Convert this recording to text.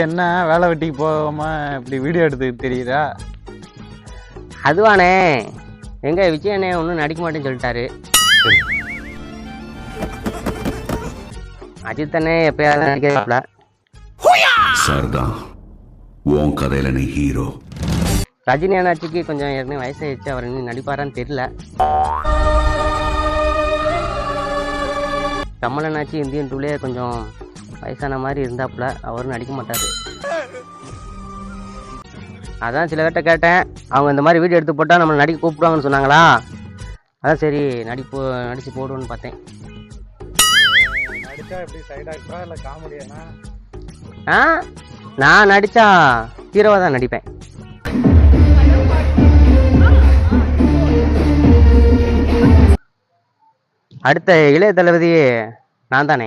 என்ன வேலை வெட்டிக்கு போகாம இப்படி வீடியோ எடுத்துக்கிட்டு தெரியுதா? அதுவானே எங்க விஜயண்ணே ஒன்றும் நடிக்க மாட்டேன்னு சொல்லிட்டாரு. அஜித் அண்ணே எப்பயாவது நடிக்கிறாப்ல. சரிதான், உன் கதையில நீ ஹீரோ. ரஜினி அண்ணாச்சிக்கு கொஞ்சம் ஏற்கனவே வயசாயிடுச்சு, அவர் இன்னும் நடிப்பாரான்னு தெரியல. கமல் அண்ணாச்சி இந்தியன் டூலே கொஞ்சம் வயசான மாதிரி இருந்தாப்புல, அவரும் நடிக்க மாட்டார். அதான் சில பேர்ட்ட கேட்டேன், அவங்க இந்த மாதிரி வீடியோ எடுத்து போட்டால் நம்மளை நடிக்க கூப்பிடுவாங்கன்னு சொன்னாங்களா. அதான் சரி நடிச்சு போடுவோன்னு பார்த்தேன். நடிச்சா எப்படி சைட் ஆக்டரா இல்லை காமெடியானா? நான் நடித்தா ஹீரோவாக தான் நடிப்பேன். அடுத்த இளைய தளபதி நான் தானே.